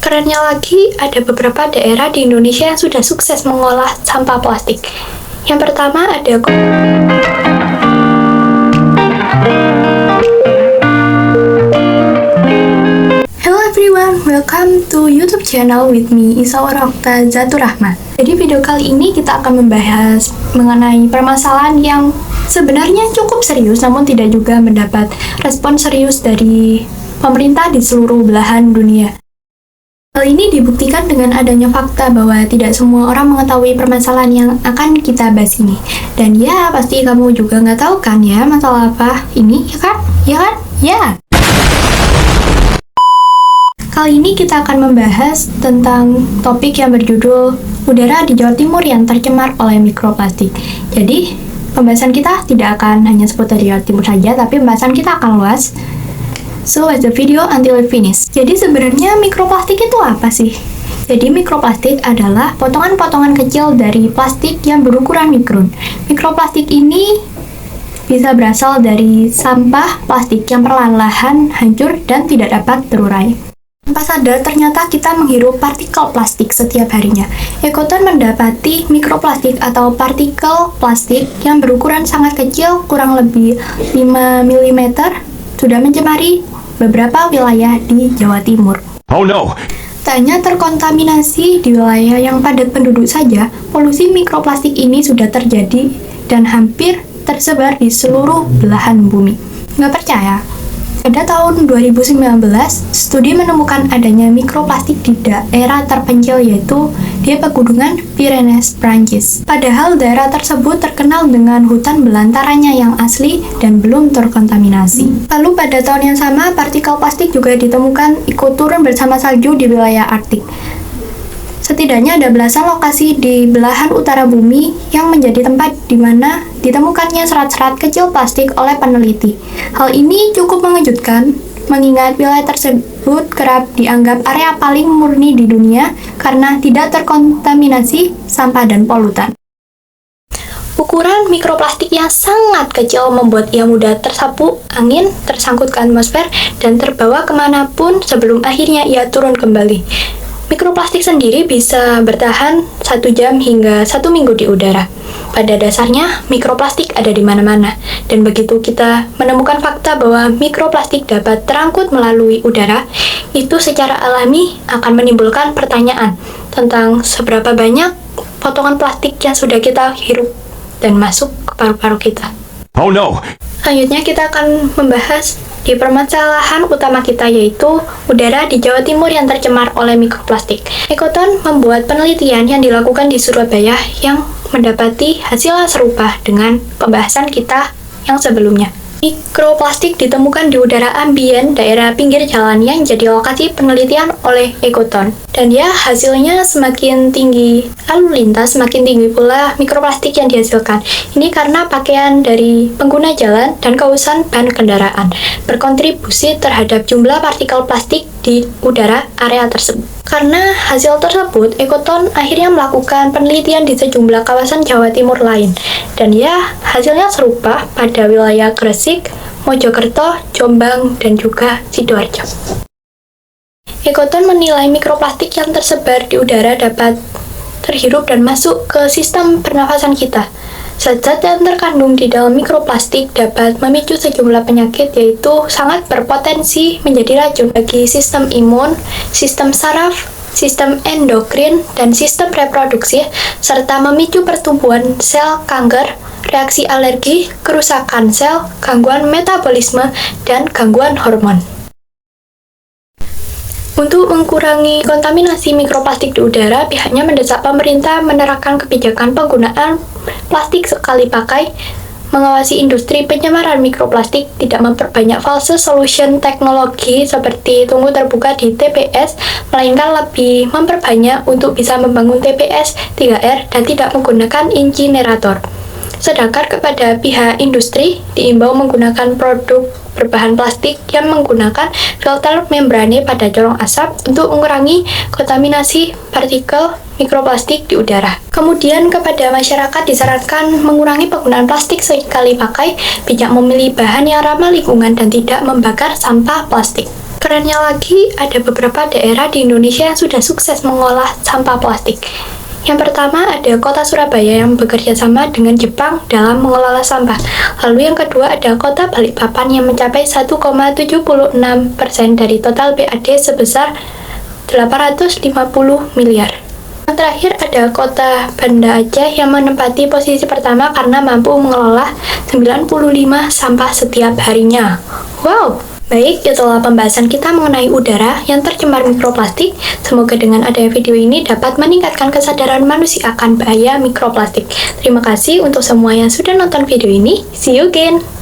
Kerennya lagi, ada beberapa daerah di Indonesia yang sudah sukses mengolah sampah plastik. Yang pertama ada Hello everyone, welcome to YouTube channel with me, Isawar Okta Zatur Rahman. Jadi video kali ini kita akan membahas mengenai permasalahan yang sebenarnya cukup serius, namun tidak juga mendapat respon serius dari pemerintah di seluruh belahan dunia. Hal ini dibuktikan dengan adanya fakta bahwa tidak semua orang mengetahui permasalahan yang akan kita bahas ini. Dan ya, pasti kamu juga nggak tahu kan ya masalah apa ini, ya kan? Ya kan? Ya! Kali ini kita akan membahas tentang topik yang berjudul udara di Jawa Timur yang tercemar oleh mikroplastik. Jadi, pembahasan kita tidak akan hanya seputar Jawa Timur saja, tapi pembahasan kita akan luas. So, watch the video until it finish. Jadi sebenarnya mikroplastik itu apa sih? Jadi mikroplastik adalah potongan-potongan kecil dari plastik yang berukuran mikron. Mikroplastik ini bisa berasal dari sampah plastik yang perlahan-lahan hancur dan tidak dapat terurai. Tanpa sadar, ternyata kita menghirup partikel plastik setiap harinya. Ekoton mendapati mikroplastik atau partikel plastik yang berukuran sangat kecil, kurang lebih 5 mm, sudah mencemari beberapa wilayah di Jawa Timur. Oh no! Tak hanya terkontaminasi di wilayah yang padat penduduk saja, polusi mikroplastik ini sudah terjadi dan hampir tersebar di seluruh belahan bumi. Nggak percaya? Pada tahun 2019, studi menemukan adanya mikroplastik di daerah terpencil yaitu di pegunungan Pyrenees, Prancis. Padahal daerah tersebut terkenal dengan hutan belantaranya yang asli dan belum terkontaminasi. Lalu pada tahun yang sama, partikel plastik juga ditemukan ikut turun bersama salju di wilayah Arktik. Setidaknya ada belasan lokasi di belahan utara bumi yang menjadi tempat di mana ditemukannya serat-serat kecil plastik oleh peneliti. Hal ini cukup mengejutkan, mengingat wilayah tersebut kerap dianggap area paling murni di dunia karena tidak terkontaminasi sampah dan polutan. Ukuran mikroplastik yang sangat kecil membuat ia mudah tersapu angin, tersangkut ke atmosfer, dan terbawa kemanapun sebelum akhirnya ia turun kembali. Mikroplastik sendiri bisa bertahan 1 jam hingga 1 minggu di udara. Pada dasarnya, mikroplastik ada di mana-mana. Dan begitu kita menemukan fakta bahwa mikroplastik dapat terangkut melalui udara, itu secara alami akan menimbulkan pertanyaan tentang seberapa banyak potongan plastik yang sudah kita hirup dan masuk ke paru-paru kita. Oh no! Selanjutnya kita akan membahas di permasalahan utama kita, yaitu udara di Jawa Timur yang tercemar oleh mikroplastik. Ekoton membuat penelitian yang dilakukan di Surabaya yang mendapati hasil serupa dengan pembahasan kita yang sebelumnya. Mikroplastik ditemukan di udara ambien daerah pinggir jalan yang jadi lokasi penelitian oleh Ekoton. Dan ya, hasilnya semakin tinggi lalu lintas, semakin tinggi pula mikroplastik yang dihasilkan. Ini karena pakaian dari pengguna jalan dan keusan ban kendaraan berkontribusi terhadap jumlah partikel plastik di udara area tersebut. Karena hasil tersebut, Ekoton akhirnya melakukan penelitian di sejumlah kawasan Jawa Timur lain. Dan ya, hasilnya serupa pada wilayah Gresik, Mojokerto, Jombang, dan juga Sidoarjo. Ekoton menilai mikroplastik yang tersebar di udara dapat terhirup dan masuk ke sistem pernafasan kita. Zat-zat yang terkandung di dalam mikroplastik dapat memicu sejumlah penyakit, yaitu sangat berpotensi menjadi racun bagi sistem imun, sistem saraf, sistem endokrin, dan sistem reproduksi, serta memicu pertumbuhan sel kanker, reaksi alergi, kerusakan sel, gangguan metabolisme, dan gangguan hormon. Untuk mengurangi kontaminasi mikroplastik di udara, pihaknya mendesak pemerintah menerapkan kebijakan penggunaan plastik sekali pakai, mengawasi industri penyemaran mikroplastik, tidak memperbanyak false solution teknologi seperti tunggu terbuka di TPS, melainkan lebih memperbanyak untuk bisa membangun TPS 3R dan tidak menggunakan incinerator. Sedangkan kepada pihak industri diimbau menggunakan produk berbahan plastik yang menggunakan filter membrane pada corong asap untuk mengurangi kontaminasi partikel mikroplastik di udara. Kemudian kepada masyarakat disarankan mengurangi penggunaan plastik sekali pakai, bijak memilih bahan yang ramah lingkungan dan tidak membakar sampah plastik. Kerennya lagi, ada beberapa daerah di Indonesia yang sudah sukses mengolah sampah plastik. Yang pertama ada kota Surabaya yang bekerja sama dengan Jepang dalam mengelola sampah. Lalu yang kedua ada kota Balikpapan yang mencapai 1,76% dari total PAD sebesar 850 miliar. Yang terakhir ada kota Banda Aceh yang menempati posisi pertama karena mampu mengelola 95 sampah setiap harinya. Wow! Baik, itulah pembahasan kita mengenai udara yang tercemar mikroplastik. Semoga dengan adanya video ini dapat meningkatkan kesadaran manusia akan bahaya mikroplastik. Terima kasih untuk semua yang sudah nonton video ini. See you again!